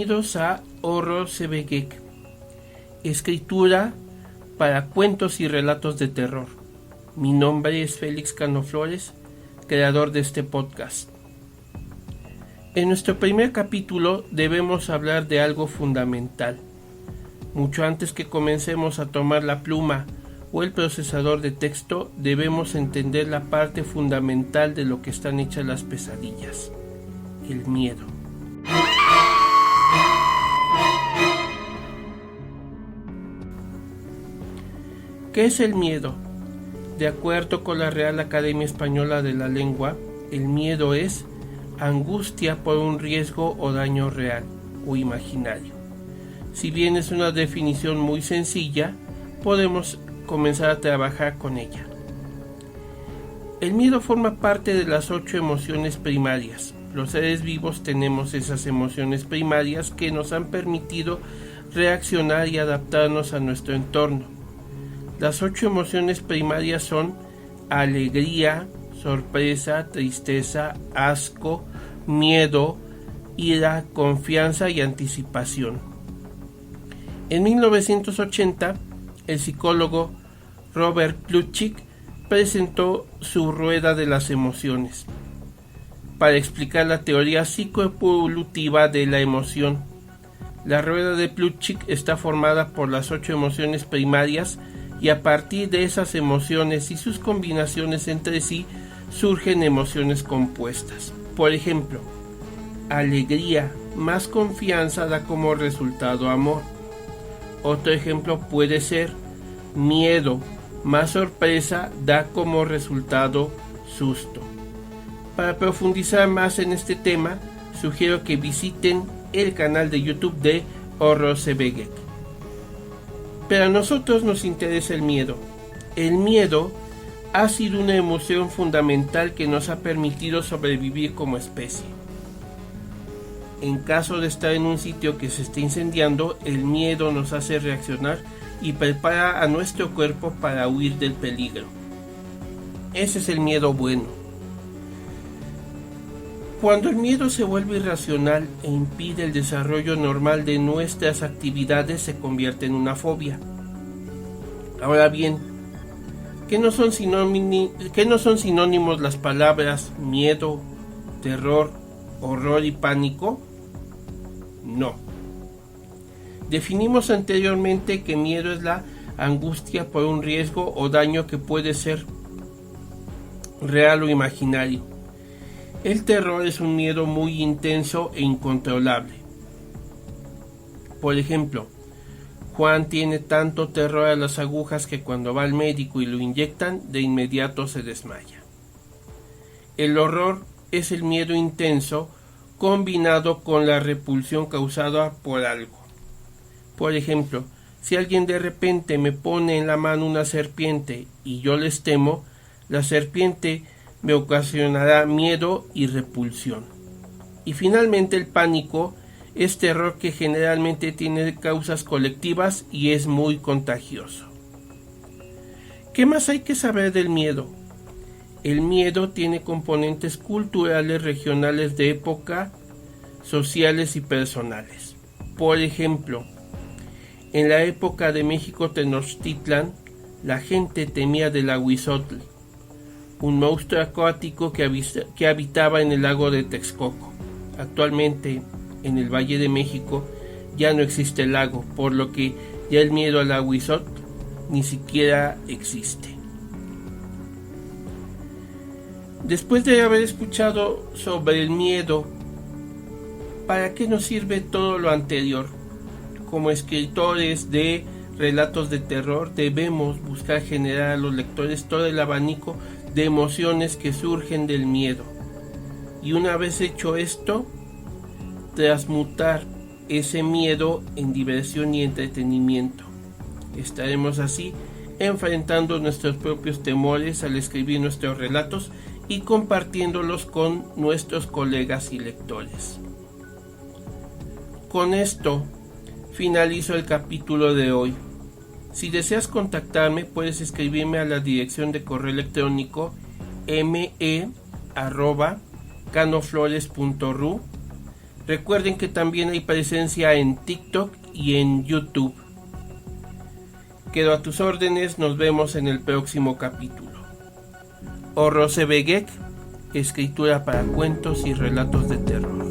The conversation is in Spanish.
Bienvenidos a Horror Sebegek, escritura para cuentos y relatos de terror. Mi nombre es Félix Cano Flores, creador de este podcast. En nuestro primer capítulo debemos hablar de algo fundamental. Mucho antes que comencemos a tomar la pluma o el procesador de texto, debemos entender la parte fundamental de lo que están hechas las pesadillas: el miedo. ¿Qué es el miedo? De acuerdo con la Real Academia Española de la Lengua, el miedo es angustia por un riesgo o daño real o imaginario. Si bien es una definición muy sencilla, podemos comenzar a trabajar con ella. El miedo forma parte de las 8 emociones primarias. Los seres vivos tenemos esas emociones primarias que nos han permitido reaccionar y adaptarnos a nuestro entorno. Las 8 emociones primarias son alegría, sorpresa, tristeza, asco, miedo, ira, confianza y anticipación. En 1980, el psicólogo Robert Plutchik presentó su rueda de las emociones para explicar la teoría psicoevolutiva de la emoción. La rueda de Plutchik está formada por las 8 emociones primarias y a partir de esas emociones y sus combinaciones entre sí surgen emociones compuestas. Por ejemplo, alegría más confianza da como resultado amor. Otro ejemplo puede ser miedo más sorpresa da como resultado susto. Para profundizar más en este tema, sugiero que visiten el canal de YouTube de Horror Sebegek. Pero a nosotros nos interesa el miedo. El miedo ha sido una emoción fundamental que nos ha permitido sobrevivir como especie. En caso de estar en un sitio que se esté incendiando, el miedo nos hace reaccionar y prepara a nuestro cuerpo para huir del peligro. Ese es el miedo bueno. Cuando el miedo se vuelve irracional e impide el desarrollo normal de nuestras actividades, se convierte en una fobia. Ahora bien, ¿qué no son sinónimos las palabras miedo, terror, horror y pánico? No. Definimos anteriormente que miedo es la angustia por un riesgo o daño que puede ser real o imaginario. El terror es un miedo muy intenso e incontrolable. Por ejemplo, Juan tiene tanto terror a las agujas que cuando va al médico y lo inyectan, de inmediato se desmaya. El horror es el miedo intenso combinado con la repulsión causada por algo. Por ejemplo, si alguien de repente me pone en la mano una serpiente y yo les temo, la serpiente me ocasionará miedo y repulsión. Y finalmente el pánico es terror que generalmente tiene causas colectivas y es muy contagioso. ¿Qué más hay que saber del miedo? El miedo tiene componentes culturales, regionales, de época, sociales y personales. Por ejemplo, en la época de México Tenochtitlan, la gente temía del ahuizotl, un monstruo acuático que habitaba en el lago de Texcoco. Actualmente, en el Valle de México, ya no existe el lago, por lo que ya el miedo al ahuizotl ni siquiera existe. Después de haber escuchado sobre el miedo, ¿para qué nos sirve todo lo anterior? Como escritores de relatos de terror, debemos buscar generar a los lectores todo el abanico de emociones que surgen del miedo. Y una vez hecho esto, transmutar ese miedo en diversión y entretenimiento. Estaremos así enfrentando nuestros propios temores al escribir nuestros relatos y compartiéndolos con nuestros colegas y lectores. Con esto finalizo el capítulo de hoy. Si deseas contactarme, puedes escribirme a la dirección de correo electrónico me@canoflores.ru Recuerden que también hay presencia en TikTok y en YouTube. Quedo a tus órdenes, nos vemos en el próximo capítulo. Orrosebegek, escritura para cuentos y relatos de terror.